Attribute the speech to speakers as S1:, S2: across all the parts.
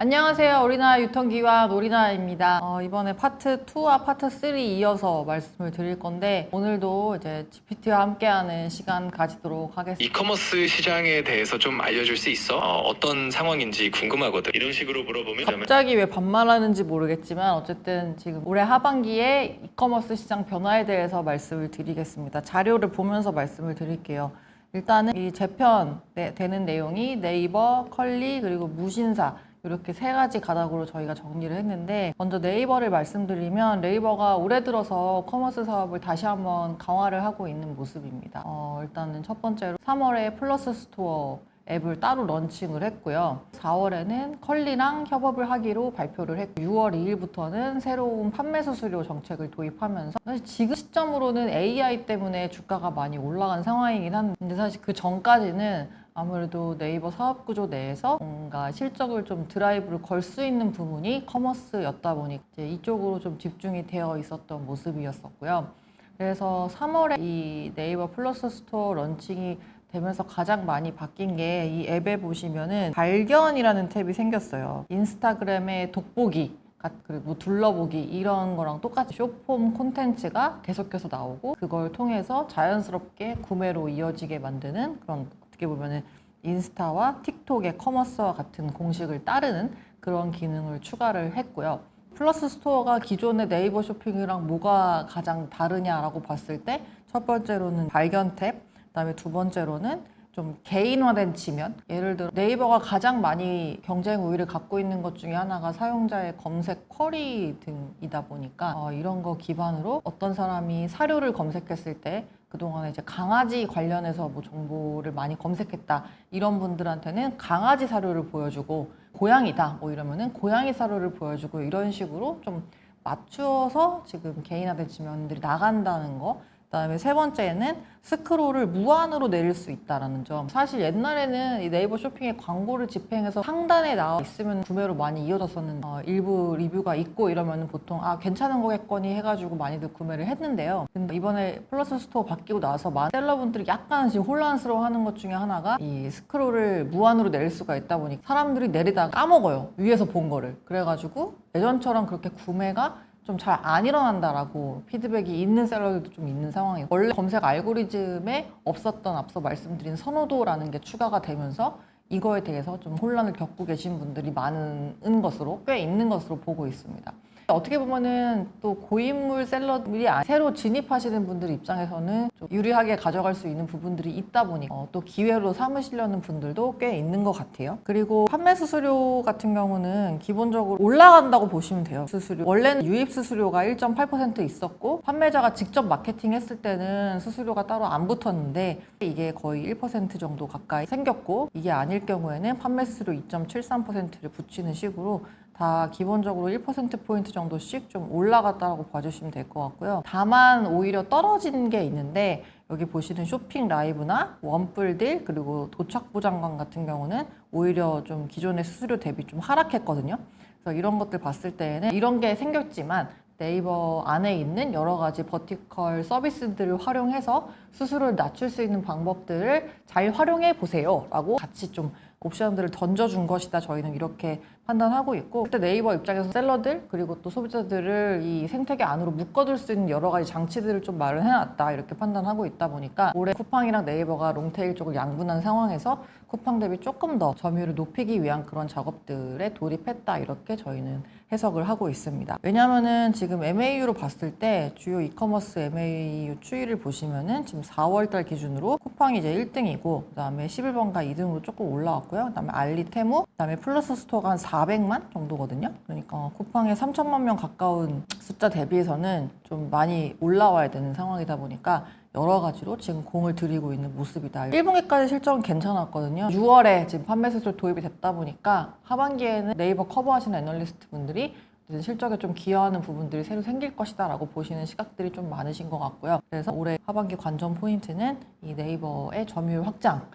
S1: 안녕하세요. 오리나 유통기관 오리나입니다. 이번에 파트 2와 파트 3 이어서 말씀을 드릴 건데 오늘도 이제 GPT와 함께하는 시간 가지도록 하겠습니다.
S2: 이커머스 시장에 대해서 좀 알려줄 수 있어? 어떤 상황인지 궁금하거든. 이런 식으로 물어보면
S1: 갑자기 왜 반말하는지 모르겠지만 어쨌든 지금 올해 하반기에 이커머스 시장 변화에 대해서 말씀을 드리겠습니다. 자료를 보면서 말씀을 드릴게요. 일단은 이 재편 되는 내용이 네이버, 컬리, 그리고 무신사 이렇게 세 가지 가닥으로 저희가 정리를 했는데, 먼저 네이버를 말씀드리면 네이버가 올해 들어서 커머스 사업을 다시 한번 강화를 하고 있는 모습입니다. 일단은 첫 번째로 3월에 플러스 스토어 앱을 따로 런칭을 했고요. 4월에는 컬리랑 협업을 하기로 발표를 했고, 6월 2일부터는 새로운 판매 수수료 정책을 도입하면서, 사실 지금 시점으로는 AI 때문에 주가가 많이 올라간 상황이긴 한데, 사실 그 전까지는 아무래도 네이버 사업 구조 내에서 뭔가 실적을 좀 드라이브를 걸 수 있는 부분이 커머스였다 보니 이제 이쪽으로 좀 집중이 되어 있었던 모습이었었고요. 그래서 3월에 이 네이버 플러스 스토어 런칭이 되면서 가장 많이 바뀐 게, 이 앱에 보시면은 발견이라는 탭이 생겼어요. 인스타그램의 돋보기 그리고 뭐 둘러보기 이런 거랑 똑같이 숏폼 콘텐츠가 계속해서 나오고, 그걸 통해서 자연스럽게 구매로 이어지게 만드는 그런, 어떻게 보면은 인스타와 틱톡의 커머스와 같은 공식을 따르는 그런 기능을 추가를 했고요. 플러스 스토어가 기존의 네이버 쇼핑이랑 뭐가 가장 다르냐라고 봤을 때, 첫 번째로는 발견 탭, 그다음에 두 번째로는 좀 개인화된 지면, 예를 들어 네이버가 가장 많이 경쟁 우위를 갖고 있는 것 중에 하나가 사용자의 검색 쿼리 등이다 보니까 이런 거 기반으로 어떤 사람이 사료를 검색했을 때 그동안에 이제 강아지 관련해서 뭐 정보를 많이 검색했다, 이런 분들한테는 강아지 사료를 보여주고, 고양이다 뭐 이러면은 고양이 사료를 보여주고, 이런 식으로 좀 맞추어서 지금 개인화된 지면들이 나간다는 거. 그다음에 세 번째는 스크롤을 무한으로 내릴 수 있다는 점. 사실 옛날에는 이 네이버 쇼핑에 광고를 집행해서 상단에 나와 있으면 구매로 많이 이어졌었는데, 일부 리뷰가 있고 이러면 보통 괜찮은 거겠거니 해가지고 많이들 구매를 했는데요. 근데 이번에 플러스 스토어 바뀌고 나서 많은 셀러분들이 약간 지금 혼란스러워하는 것 중에 하나가, 이 스크롤을 무한으로 내릴 수가 있다 보니 사람들이 내리다가 까먹어요, 위에서 본 거를. 그래가지고 예전처럼 그렇게 구매가 좀 잘 안 일어난다라고 피드백이 있는 셀러들도 좀 있는 상황이에요. 원래 검색 알고리즘에 없었던 앞서 말씀드린 선호도라는 게 추가가 되면서 이거에 대해서 좀 혼란을 겪고 계신 분들이 많은 것으로, 꽤 있는 것으로 보고 있습니다. 어떻게 보면은 또 고인물 셀러들이 새로 진입하시는 분들 입장에서는 좀 유리하게 가져갈 수 있는 부분들이 있다 보니 또 기회로 삼으시려는 분들도 꽤 있는 것 같아요. 그리고 판매 수수료 같은 경우는 기본적으로 올라간다고 보시면 돼요. 수수료 원래는 유입 수수료가 1.8% 있었고, 판매자가 직접 마케팅 했을 때는 수수료가 따로 안 붙었는데 이게 거의 1% 정도 가까이 생겼고, 이게 아닐 경우에는 판매 수수료 2.73%를 붙이는 식으로 다 기본적으로 1%포인트 정도씩 좀 올라갔다고 봐주시면 될 것 같고요. 다만 오히려 떨어진 게 있는데, 여기 보시는 쇼핑 라이브나 원뿔딜 그리고 도착 보장관 같은 경우는 오히려 좀 기존의 수수료 대비 좀 하락했거든요. 그래서 이런 것들 봤을 때에는 이런 게 생겼지만 네이버 안에 있는 여러 가지 버티컬 서비스들을 활용해서 수수료를 낮출 수 있는 방법들을 잘 활용해 보세요 라고 같이 좀 옵션들을 던져준 것이다, 저희는 이렇게 판단하고 있고, 그때 네이버 입장에서 셀러들 그리고 또 소비자들을 이 생태계 안으로 묶어둘 수 있는 여러 가지 장치들을 좀 마련해놨다, 이렇게 판단하고 있다 보니까 올해 쿠팡이랑 네이버가 롱테일 쪽을 양분한 상황에서 쿠팡 대비 조금 더 점유율을 높이기 위한 그런 작업들에 돌입했다, 이렇게 저희는 해석을 하고 있습니다. 왜냐하면은 지금 MAU로 봤을 때 주요 이커머스 MAU 추이를 보시면은 지금 4월달 기준으로 쿠팡이 이제 1등이고, 그다음에 11번가 2등으로 조금 올라왔고요. 그다음에 알리, 테무, 그다음에 플러스 스토어가 한 400만 정도거든요. 그러니까 쿠팡의 3천만 명 가까운 숫자 대비해서는 좀 많이 올라와야 되는 상황이다 보니까 여러 가지로 지금 공을 들이고 있는 모습이다. 1분기까지 실적은 괜찮았거든요. 6월에 지금 판매 수수료 도입이 됐다 보니까 하반기에는 네이버 커버하시는 애널리스트 분들이 실적에 좀 기여하는 부분들이 새로 생길 것이다 라고 보시는 시각들이 좀 많으신 것 같고요. 그래서 올해 하반기 관전 포인트는 이 네이버의 점유율 확장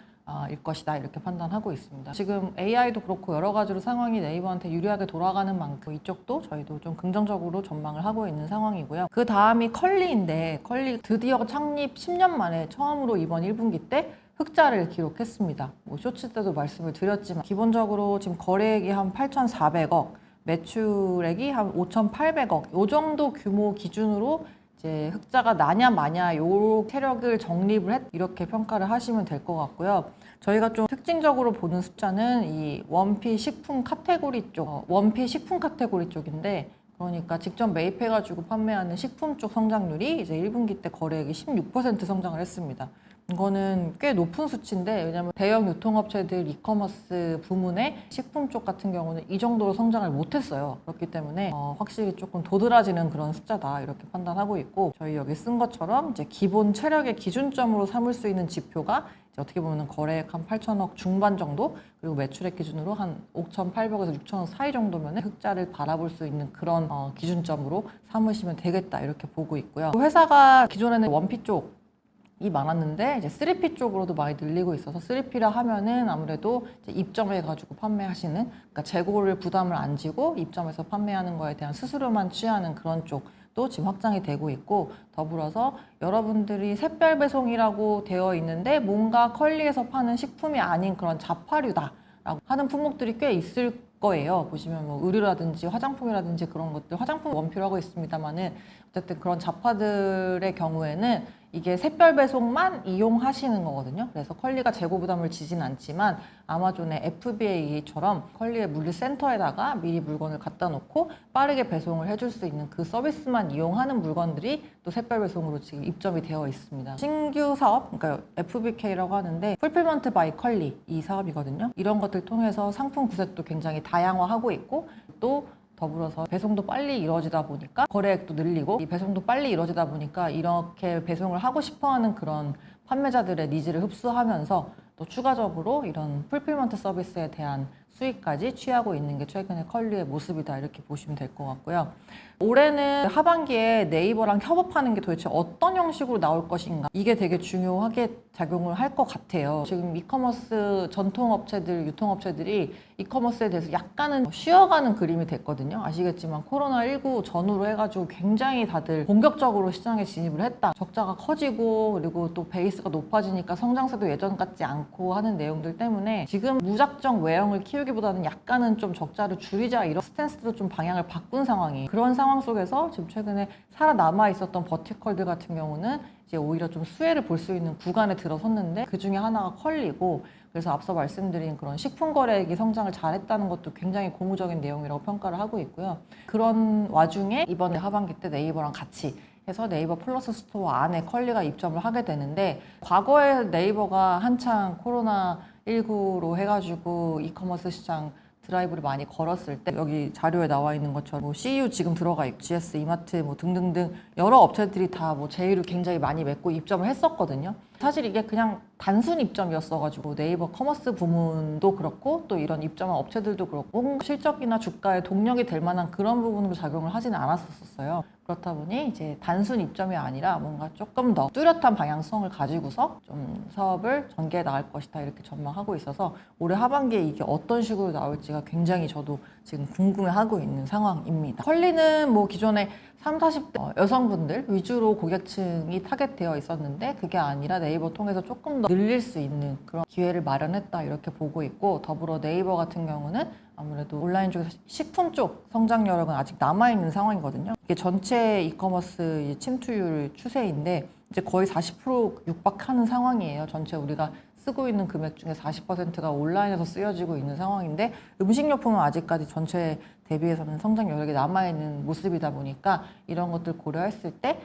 S1: 일 것이다, 이렇게 판단하고 있습니다. 지금 AI도 그렇고 여러 가지로 상황이 네이버한테 유리하게 돌아가는 만큼 이쪽도 저희도 좀 긍정적으로 전망을 하고 있는 상황이고요. 그 다음이 컬리인데, 컬리 드디어 창립 10년 만에 처음으로 이번 1분기 때 흑자를 기록했습니다. 뭐 쇼츠 때도 말씀을 드렸지만 기본적으로 지금 거래액이 한 8,400억, 매출액이 한 5,800억 요 정도 규모 기준으로 이제 흑자가 나냐 마냐 요 세력을 정립을 했 이렇게 평가를 하시면 될 것 같고요. 저희가 좀 특징적으로 보는 숫자는 이 원피 식품 카테고리 쪽, 원피 식품 카테고리 쪽인데 그러니까 직접 매입해가지고 판매하는 식품 쪽 성장률이 이제 1분기 때 거래액이 16% 성장을 했습니다. 이거는 꽤 높은 수치인데 왜냐하면 대형 유통업체들 이커머스 부문의 식품 쪽 같은 경우는 이 정도로 성장을 못했어요. 그렇기 때문에 확실히 조금 도드라지는 그런 숫자다 이렇게 판단하고 있고 저희 여기 쓴 것처럼 이제 기본 체력의 기준점으로 삼을 수 있는 지표가 이제 어떻게 보면 거래액 한 8천억 중반 정도 그리고 매출액 기준으로 한 5,800에서 6천억 사이 정도면 흑자를 바라볼 수 있는 그런 기준점으로 삼으시면 되겠다 이렇게 보고 있고요. 회사가 기존에는 원피 쪽이 많았는데 이제 3P 쪽으로도 많이 늘리고 있어서 3P라 하면은 아무래도 이제 입점해 가지고 판매하시는 그러니까 재고를 부담을 안 지고 입점해서 판매하는 거에 대한 수수료만 취하는 그런 쪽도 지금 확장이 되고 있고 더불어서 여러분들이 샛별 배송이라고 되어 있는데 뭔가 컬리에서 파는 식품이 아닌 그런 잡화류다라고 하는 품목들이 꽤 있을 거예요. 보시면 뭐 의류라든지 화장품이라든지 그런 것들 화장품 원표로 하고 있습니다만은 어쨌든 그런 잡화들의 경우에는 이게 샛별 배송만 이용하시는 거거든요. 그래서 컬리가 재고 부담을 지진 않지만 아마존의 FBA처럼 컬리의 물류센터에다가 미리 물건을 갖다 놓고 빠르게 배송을 해줄 수 있는 그 서비스만 이용하는 물건들이 또 샛별 배송으로 지금 입점이 되어 있습니다. 신규 사업, 그러니까 FBK라고 하는데 풀필먼트 바이 컬리 이 사업이거든요. 이런 것들 통해서 상품 구색도 굉장히 다양화하고 있고 또 더불어서 배송도 빨리 이루어지다 보니까 거래액도 늘리고 이 배송도 빨리 이루어지다 보니까 이렇게 배송을 하고 싶어하는 그런 판매자들의 니즈를 흡수하면서 또 추가적으로 이런 풀필먼트 서비스에 대한 수익까지 취하고 있는 게 최근의 컬리의 모습이다 이렇게 보시면 될 것 같고요. 올해는 하반기에 네이버랑 협업하는 게 도대체 어떤 형식으로 나올 것인가 이게 되게 중요하게 작용을 할 것 같아요. 지금 이커머스 전통업체들, 유통업체들이 이커머스에 대해서 약간은 쉬어가는 그림이 됐거든요. 아시겠지만 코로나19 전후로 해가지고 굉장히 다들 본격적으로 시장에 진입을 했다. 적자가 커지고 그리고 또 베이스가 높아지니까 성장세도 예전 같지 않고 하는 내용들 때문에 지금 무작정 외형을 키우기보다는 약간은 좀 적자를 줄이자 이런 스탠스도 좀 방향을 바꾼 상황이에요. 그런 상황 속에서 지금 최근에 살아남아 있었던 버티컬들 같은 경우는 이제 오히려 좀 수혜를 볼 수 있는 구간에 들어섰는데 그 중에 하나가 컬리고 그래서 앞서 말씀드린 그런 식품 거래액이 성장을 잘했다는 것도 굉장히 고무적인 내용이라고 평가를 하고 있고요. 그런 와중에 이번에 하반기 때 네이버랑 같이 해서 네이버 플러스 스토어 안에 컬리가 입점을 하게 되는데 과거에 네이버가 한창 코로나19로 해가지고 이커머스 시장 드라이브를 많이 걸었을 때 여기 자료에 나와 있는 것처럼 뭐 CU 지금 들어가 있고 GS, 이마트 뭐 등등등 여러 업체들이 다 뭐 제휴를 굉장히 많이 맺고 입점을 했었거든요. 사실 이게 그냥 단순 입점이었어가지고 네이버 커머스 부문도 그렇고 또 이런 입점한 업체들도 그렇고 실적이나 주가에 동력이 될 만한 그런 부분으로 작용을 하지는 않았었어요. 그렇다 보니 이제 단순 입점이 아니라 뭔가 조금 더 뚜렷한 방향성을 가지고서 좀 사업을 전개해 나갈 것이다 이렇게 전망하고 있어서 올해 하반기에 이게 어떤 식으로 나올지가 굉장히 저도 지금 궁금해하고 있는 상황입니다. 컬리는 뭐 기존에 30, 40대 여성분들 위주로 고객층이 타겟되어 있었는데 그게 아니라 네이버 통해서 조금 더 늘릴 수 있는 그런 기회를 마련했다 이렇게 보고 있고 더불어 네이버 같은 경우는 아무래도 온라인 쪽에서 식품 쪽 성장 여력은 아직 남아있는 상황이거든요. 이게 전체 이커머스 침투율 추세인데 이제 거의 40% 육박하는 상황이에요. 전체 우리가 쓰고 있는 금액 중에 40%가 온라인에서 쓰여지고 있는 상황인데 음식료품은 아직까지 전체 대비해서는 성장 여력이 남아있는 모습이다 보니까 이런 것들 고려했을 때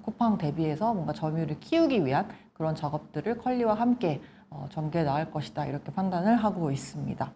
S1: 쿠팡 대비해서 뭔가 점유율을 키우기 위한 그런 작업들을 컬리와 함께 전개해 나갈 것이다 이렇게 판단을 하고 있습니다.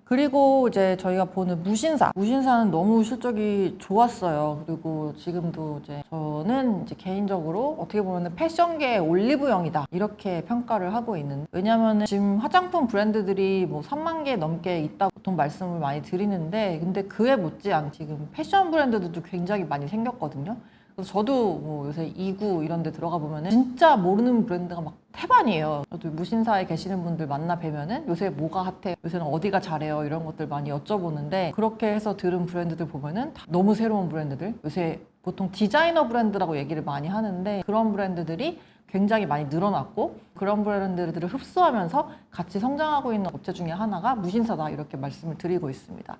S1: 그리고 이제 저희가 보는 무신사는 너무 실적이 좋았어요. 그리고 지금도 이제 저는 이제 개인적으로 어떻게 보면 패션계의 올리브영이다 이렇게 평가를 하고 있는데 왜냐면은 지금 화장품 브랜드들이 뭐 3만 개 넘게 있다고 보통 말씀을 많이 드리는데 근데 그에 못지않게 지금 패션 브랜드들도 굉장히 많이 생겼거든요. 그래서 저도 뭐 요새 이구 이런 데 들어가 보면은 진짜 모르는 브랜드가 막 태반이에요. 저도 무신사에 계시는 분들 만나 뵈면은 요새 뭐가 핫해, 요새는 어디가 잘해요 이런 것들 많이 여쭤보는데 그렇게 해서 들은 브랜드들 보면은 다 너무 새로운 브랜드들 요새 보통 디자이너 브랜드라고 얘기를 많이 하는데 그런 브랜드들이 굉장히 많이 늘어났고 그런 브랜드들을 흡수하면서 같이 성장하고 있는 업체 중에 하나가 무신사다 이렇게 말씀을 드리고 있습니다.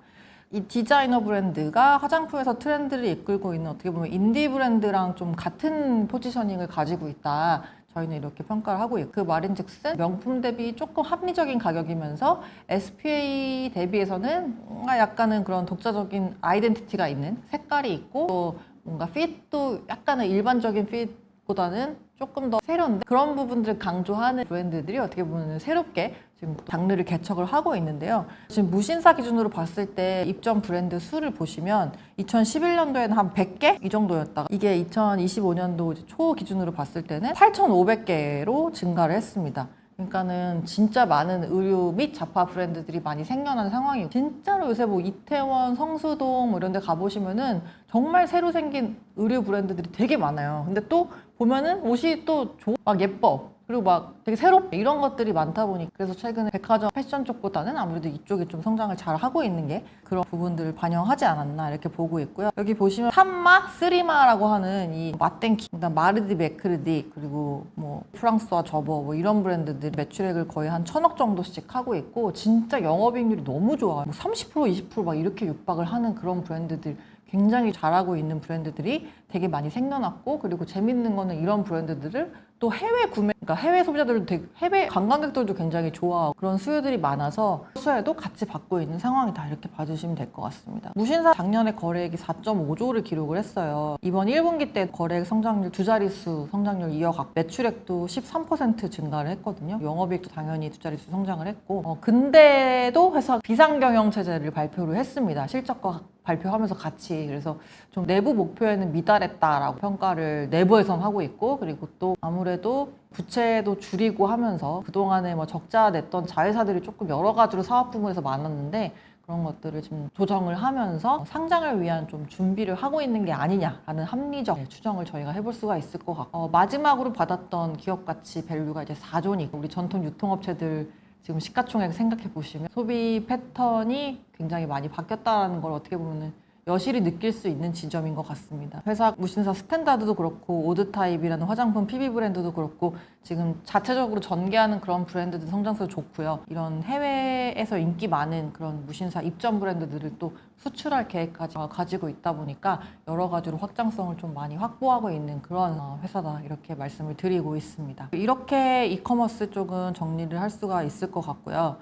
S1: 이 디자이너 브랜드가 화장품에서 트렌드를 이끌고 있는 어떻게 보면 인디 브랜드랑 좀 같은 포지셔닝을 가지고 있다. 저희는 이렇게 평가를 하고 있고 그 말인즉슨 명품 대비 조금 합리적인 가격이면서 SPA 대비해서는 뭔가 약간은 그런 독자적인 아이덴티티가 있는 색깔이 있고 또 뭔가 핏도 약간은 일반적인 핏보다는 조금 더 세련된 그런 부분들을 강조하는 브랜드들이 어떻게 보면 새롭게 지금 장르를 개척을 하고 있는데요. 지금 무신사 기준으로 봤을 때 입점 브랜드 수를 보시면 2011년도에는 한 100개 이 정도였다가 이게 2025년도 초 기준으로 봤을 때는 8,500개로 증가를 했습니다. 그러니까는 진짜 많은 의류 및 잡화 브랜드들이 많이 생겨난 상황이고 진짜로 요새 뭐 이태원, 성수동 뭐 이런 데 가보시면은 정말 새로 생긴 의류 브랜드들이 되게 많아요. 근데 또 보면은 옷이 또 막 예뻐. 그리고 막 되게 새롭고 이런 것들이 많다 보니까 그래서 최근에 백화점 패션 쪽보다는 아무래도 이쪽이 좀 성장을 잘 하고 있는 게 그런 부분들을 반영하지 않았나 이렇게 보고 있고요. 여기 보시면 삼마, 쓰리마라고 하는 이 마땡키, 그다음 마르디 메크르디 그리고 뭐 프랑스와 저버 뭐 이런 브랜드들 매출액을 거의 한 1,000억 정도씩 하고 있고 진짜 영업이익률이 너무 좋아요. 뭐 30% 20% 막 이렇게 육박을 하는 그런 브랜드들 굉장히 잘하고 있는 브랜드들이 되게 많이 생겨났고 그리고 재밌는 거는 이런 브랜드들을 또 해외 구매, 그러니까 해외 소비자들도 되게, 해외 관광객들도 굉장히 좋아하고 그런 수요들이 많아서 수혜도 같이 받고 있는 상황이다 이렇게 봐주시면 될 것 같습니다. 무신사 작년에 거래액이 4.5조를 기록을 했어요. 이번 1분기 때 거래액 성장률 두 자릿수 성장률 이어갔고 매출액도 13% 증가를 했거든요. 영업이익도 당연히 두 자릿수 성장을 했고 근데도 회사 비상경영 체제를 발표를 했습니다. 실적과 발표하면서 같이 그래서 좀 내부 목표에는 미달했다라고 평가를 내부에선 하고 있고 그리고 또 아무래도 부채도 줄이고 하면서 그동안에 뭐 적자 냈던 자회사들이 조금 여러 가지로 사업 부문에서 많았는데 그런 것들을 지금 조정을 하면서 상장을 위한 좀 준비를 하고 있는 게 아니냐라는 합리적 추정을 저희가 해볼 수가 있을 것 같고 마지막으로 받았던 기업 가치 밸류가 이제 4조니까 우리 전통 유통업체들 지금 시가총액 생각해 보시면 소비 패턴이 굉장히 많이 바뀌었다는 걸 어떻게 보면은 여실히 느낄 수 있는 지점인 것 같습니다. 회사 무신사 스탠다드도 그렇고 오드타입이라는 화장품 PB 브랜드도 그렇고 지금 자체적으로 전개하는 그런 브랜드들 성장세도 좋고요. 이런 해외에서 인기 많은 그런 무신사 입점 브랜드들을 또 수출할 계획까지 가지고 있다 보니까 여러 가지로 확장성을 좀 많이 확보하고 있는 그런 회사다 이렇게 말씀을 드리고 있습니다. 이렇게 이커머스 쪽은 정리를 할 수가 있을 것 같고요.